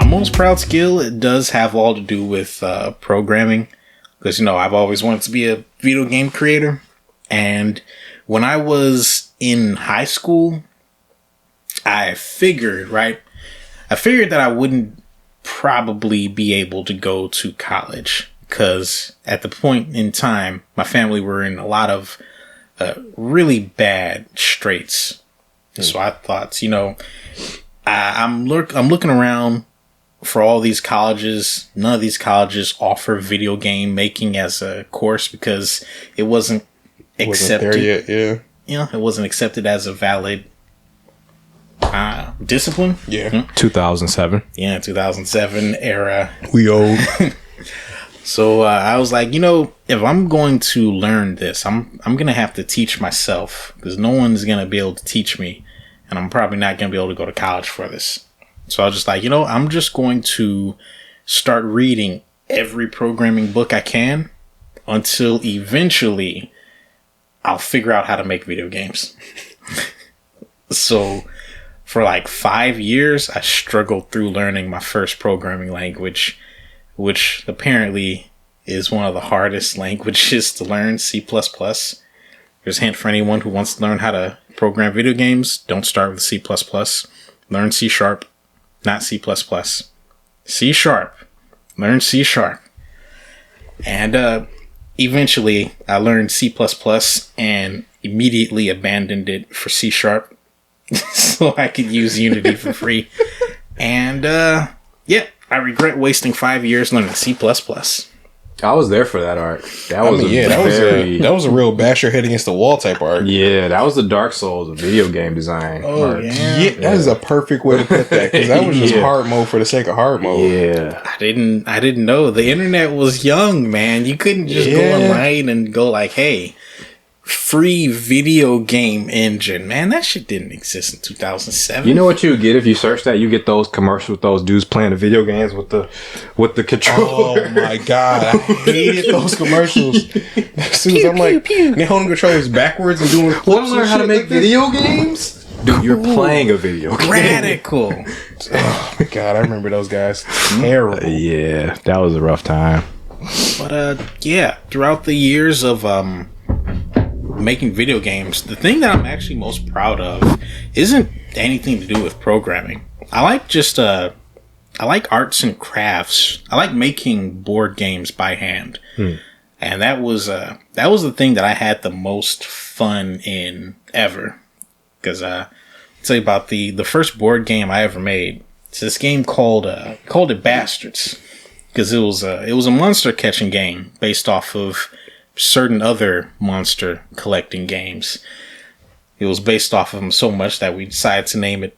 most proud skill, it does have all to do with programming. Because, I've always wanted to be a video game creator. And when I was in high school, I figured that I wouldn't probably be able to go to college. Because at the point in time, my family were in a lot of really bad straits. So I thought, I'm looking around for all these colleges. None of these colleges offer video game making as a course because it wasn't accepted. Wasn't there yet, It wasn't accepted as a valid discipline. Yeah. 2007. Yeah, 2007 era. We old. So I was like, if I'm going to learn this, I'm going to have to teach myself because no one's going to be able to teach me. And I'm probably not going to be able to go to college for this. So I was just like, I'm just going to start reading every programming book I can until eventually I'll figure out how to make video games. So for like 5 years, I struggled through learning my first programming language, which apparently is one of the hardest languages to learn, C++. There's a hint for anyone who wants to learn how to program video games. Don't start with C++. Learn C#, not C++. C#. Learn C#. And eventually I learned C++ and immediately abandoned it for C# so I could use Unity for free. And I regret wasting 5 years learning C++. I was there for that art. That was a real bash your head against the wall type art. Yeah, that was the Dark Souls of video game design. Oh, art. yeah. That is a perfect way to put that because that was just hard mode for the sake of hard mode. Yeah, I didn't know the internet was young, man. You couldn't just go online and go like, hey, free video game engine, man. That shit didn't exist in 2007. You know what you would get if you search that? You get those commercials with those dudes playing the video games with the controller. Oh my god, I hated those commercials. As soon as I'm like, they holding controllers backwards and doing. Want to learn how to make video games? Dude, you're playing a video game. Radical. Oh my god, I remember those guys. Terrible. Yeah, that was a rough time. But throughout the years of making video games, the thing that I'm actually most proud of isn't anything to do with programming. I like arts and crafts. I like making board games by hand. And that was the thing that I had the most fun in ever. Because I'll tell you about the first board game I ever made. It's this game called it Bastards. Because it was a monster catching game based off of certain other monster collecting games. It was based off of them so much that we decided to name it.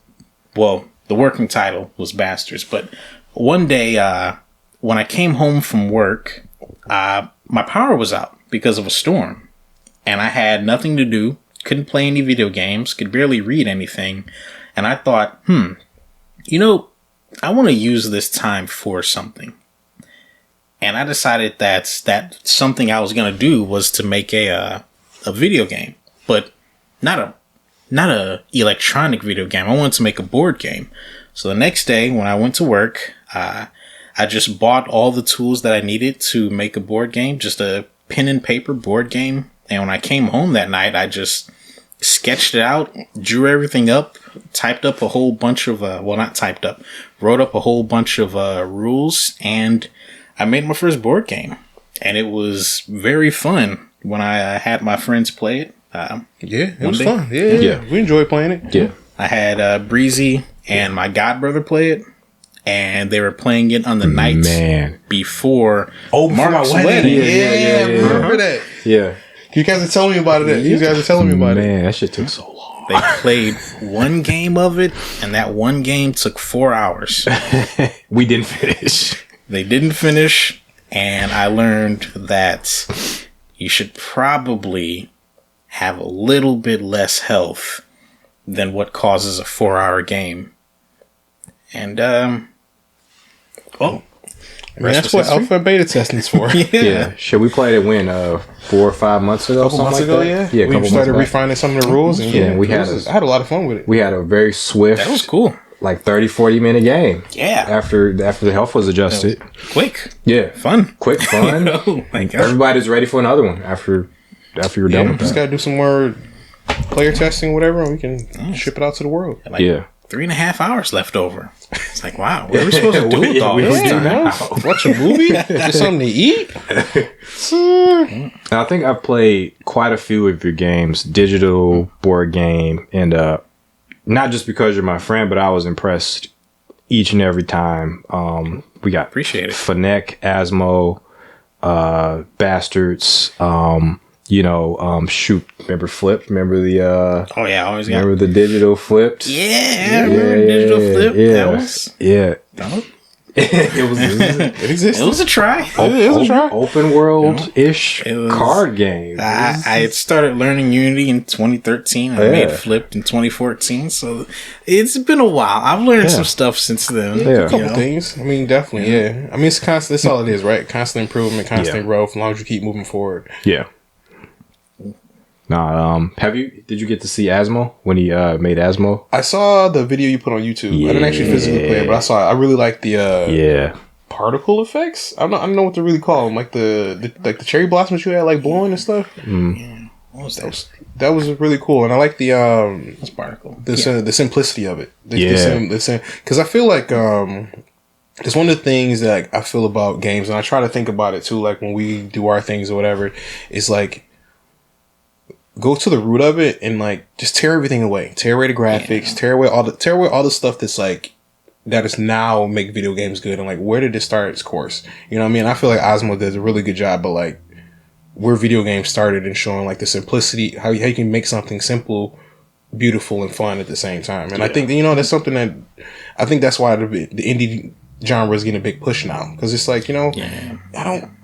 Well, the working title was Bastards. But one day, when I came home from work, my power was out because of a storm, and I had nothing to do. Couldn't play any video games. Could barely read anything. And I thought, I want to use this time for something. And I decided that something I was going to do was to make a video game, but not a electronic video game. I wanted to make a board game. So the next day when I went to work, I just bought all the tools that I needed to make a board game, just a pen and paper board game. And when I came home that night, I just sketched it out, drew everything up, typed up a whole bunch of, wrote up a whole bunch of rules, and I made my first board game, and it was very fun when I had my friends play it. It was fun. Yeah, we enjoyed playing it. Yeah, I had Breezy and my godbrother play it, and they were playing it on the night before Mark's wedding. Yeah, I remember that. Yeah, you guys are telling me about it. You guys are telling me about it. Man, that shit took so long. They played one game of it, and that one game took 4 hours. We didn't finish. They didn't finish, and I learned that you should probably have a little bit less health than what causes a 4-hour game. And, that's what alpha and beta testing is for. Yeah. Shit, we played it 4 or 5 months ago? A couple months ago, yeah. Yeah, we started refining some of the rules, and we had I had a lot of fun with it. We had a very swift... That was cool. like 30-40 minute game. Yeah. After the health was adjusted. Quick. Yeah. Fun. Quick, fun. Oh my God. Everybody's ready for another one after you're done with Just that. gotta do some more player testing, whatever, and we can ship it out to the world. Like, Yeah. 3.5 hours left over. It's like, wow, what are we supposed to do with all we this do time? now. Watch a movie, just something to eat. I think I've played quite a few of your games, digital, board game, and not just because you're my friend, but I was impressed each and every time. We got Appreciate it. Fennec, Asmo, Bastards, shoot, remember Flip? Remember the Oh yeah, I always got. remember the digital flipped? Yeah, I remember digital flip. Yeah. That was. Yeah. It exists. It was a try. It was a try. Open world ish It was- card game. I had started learning Unity in 2013. I Yeah. made Flipped in 2014. So it's been a while. I've learned some stuff since then. Yeah. A couple things. I mean, definitely, yeah. I mean, it's constant. That's all it is, right? Constant improvement, constant growth. As long as you keep moving forward. Yeah. Nah, did you get to see Asmo when he made Asmo? I saw the video you put on YouTube. I didn't actually physically play it, but I saw it. I really like the particle effects. I don't know what to really call them. Like the cherry blossoms you had like blowing and stuff. What was that? That was really cool, and I like the It's particle. the simplicity of it. Yeah. Because I feel like it's one of the things that I feel about games, and I try to think about it too. Like when we do our things or whatever, it's like go to the root of it and like just tear everything away. Tear away the graphics. Tear away all the stuff that's like that is now make video games good. And like where did it start its course? You know what I mean? I feel like Osmo does a really good job, but like where video games started and showing like the simplicity, how you can make something simple, beautiful, and fun at the same time. And I think that, that's something that I think that's why the indie genre is getting a big push now, because it's like I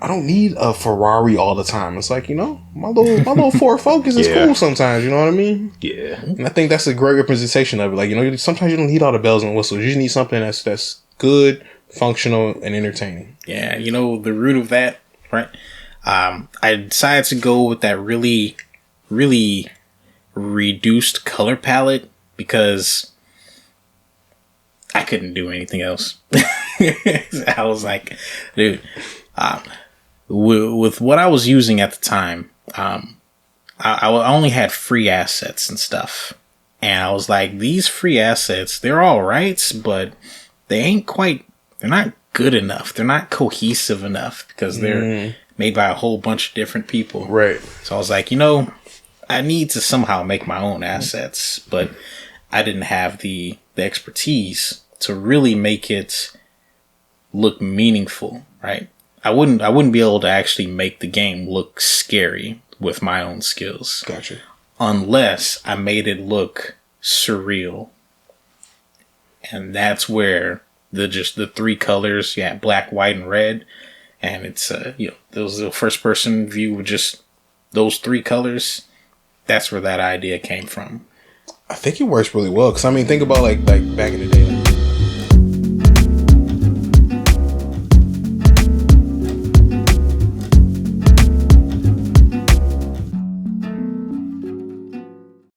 don't need a Ferrari all the time. It's like my little Ford Focus is cool sometimes. You know what I mean? Yeah. And I think that's a great representation of it. Like sometimes you don't need all the bells and whistles. You just need something that's good, functional, and entertaining. Yeah, the root of that, right? I decided to go with that really, really reduced color palette because I couldn't do anything else. I was like, dude, with what I was using at the time, I only had free assets and stuff. And I was like, these free assets, they're all right, but they're not good enough. They're not cohesive enough because they're made by a whole bunch of different people. Right. So I was like, I need to somehow make my own assets, but I didn't have the expertise to really make it look meaningful, right? I wouldn't be able to actually make the game look scary with my own skills. Gotcha. Unless I made it look surreal. And that's where the three colors, black, white, and red, and it's those the first person view with just those three colors. That's where that idea came from. I think it works really well, because I mean, think about like back in the day.